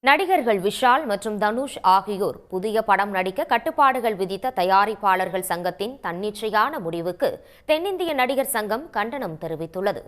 நடிகர்கள் விஷால் மற்றும் தனுஷ் ஆகியோர் புதிய படம் நடிக்க கட்டுப்பாடுகள் விதித்த தயாரிப்பாளர்கள் சங்கத்தின் தன்னிச்சையான முடிவுக்கு தென்னிந்திய நடிகர் சங்கம் கண்டனம் தெரிவித்துள்ளது.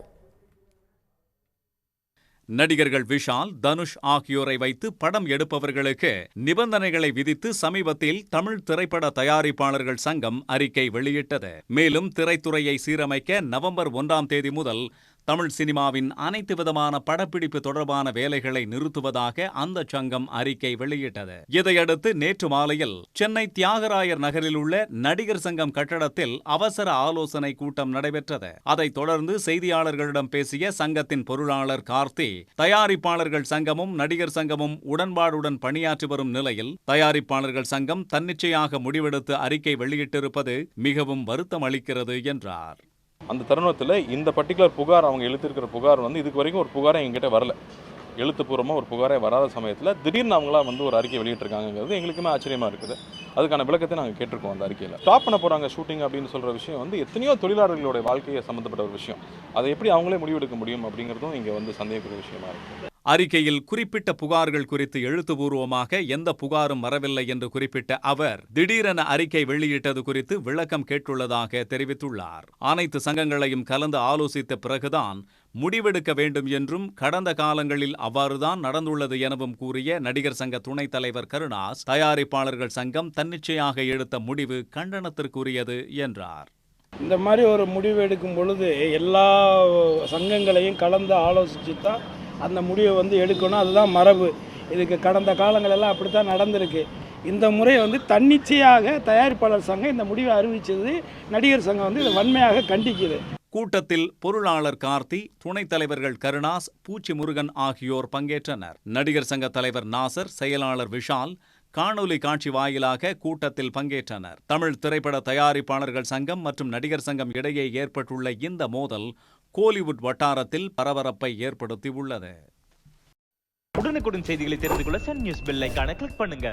நடிகர்கள் விஷால், தனுஷ் ஆகியோரை வைத்து படம் எடுப்பவர்களுக்கு நிபந்தனைகளை விதித்து சமீபத்தில் தமிழ் திரைப்பட தயாரிப்பாளர்கள் சங்கம் அறிக்கை வெளியிட்டது. மேலும் திரைத்துறையை சீரமைக்க நவம்பர் 1ஆம் தேதி முதல் தமிழ் சினிமாவின் அனைத்து விதமான படப்பிடிப்பு தொடர்பான வேலைகளை நிறுத்துவதாக அந்த சங்கம் அறிக்கை வெளியிட்டது. இதையடுத்து நேற்று மாலையில் சென்னை தியாகராயர் நகரில் உள்ள நடிகர் சங்கம் கட்டடத்தில் அவசர ஆலோசனை கூட்டம் நடைபெற்றது. அதைத் தொடர்ந்து செய்தியாளர்களிடம் பேசிய சங்கத்தின் பொருளாளர் கார்த்தி, தயாரிப்பாளர்கள் சங்கமும் நடிகர் சங்கமும் உடன்பாடுடன் பணியாற்றி வரும் நிலையில் தயாரிப்பாளர்கள் சங்கம் தன்னிச்சையாக முடிவெடுத்து அறிக்கை வெளியிட்டிருப்பது மிகவும் வருத்தம் அளிக்கிறது என்றார். அந்த தருணத்தில் இந்த பர்டிகுலர் புகார் அவங்க எழுத்திருக்கிற புகார் இதுக்கு வரைக்கும் ஒரு புகாரை எங்ககிட்ட வரல. எழுத்துப்பூர்வமாக ஒரு புகாரே வராத சமயத்தில் திடீர்னு அவங்களா ஒரு அறிக்கை வெளியிட்டிருக்காங்கிறது எங்களுக்குமே ஆச்சரியமாக இருக்குது. அதுக்கான விளக்கத்தை நாங்கள் கேட்டிருக்கோம். அந்த அறிக்கையில் ஸ்டாப் பண்ண போகிறாங்க ஷூட்டிங் அப்படின்னு சொல்கிற விஷயம் எத்தனையோ தொழிலாளர்களுடைய வாழ்க்கையை சம்மந்தப்பட்ட ஒரு விஷயம். அதை எப்படி அவங்களே முடிவெடுக்க முடியும் அப்படிங்கிறதும் இங்கே சந்தேகக்கூடிய விஷயமா இருக்குது. அறிக்கையில் குறிப்பிட்ட புகார்கள் குறித்து எழுத்துப்பூர்வமாக எந்த புகாரும் வரவில்லை என்று குறிப்பிட்ட அவர் திடீரென அறிக்கை வெளியிட்டது குறித்து விளக்கம் கேட்டுள்ளதாக தெரிவித்துள்ளார். அனைத்து சங்கங்களையும் கலந்து ஆலோசித்த பிறகுதான் முடிவெடுக்க வேண்டும் என்றும் கடந்த காலங்களில் அவ்வாறுதான் நடந்துள்ளது எனவும் கூறிய நடிகர் சங்க துணைத் தலைவர் கருணாஸ், தயாரிப்பாளர்கள் சங்கம் தன்னிச்சையாக எடுத்த முடிவு கண்டனத்திற்குரியது என்றார். இந்த மாதிரி ஒரு முடிவு எடுக்கும் பொழுது எல்லா சங்கங்களையும் கலந்து ஆலோசித்து தான் அந்த முடிவை எடுக்கணும். அதுதான் மரபு. இதுக்கு கடந்த காலங்களெல்லாம் அப்படித்தான் நடந்திருக்கு. இந்த முறை தன்னிச்சையாக தயாரிப்பாளர் சங்கம் இந்த முடிவை அறிவித்தது நடிகர் சங்கம் இதை வன்மையாக கண்டிக்குது. கூட்டத்தில் பொருளாளர் கார்த்தி, துணைத் தலைவர்கள் கருணாஸ், பூச்சி முருகன் ஆகியோர் பங்கேற்றனர். நடிகர் சங்க தலைவர் நாசர், செயலாளர் விஷால் காணொலி காட்சி வாயிலாக கூட்டத்தில் பங்கேற்றனர். தமிழ் திரைப்பட தயாரிப்பாளர்கள் சங்கம் மற்றும் நடிகர் சங்கம் இடையே ஏற்பட்டுள்ள இந்த மோதல் கோலிவுட் வட்டாரத்தில் பரபரப்பை ஏற்படுத்தியுள்ளது. உடனுக்குடன் செய்திகளை தெரிந்து கொள்ள சன் நியூஸ் பெல் ஐகானை கிளிக் பண்ணுங்க.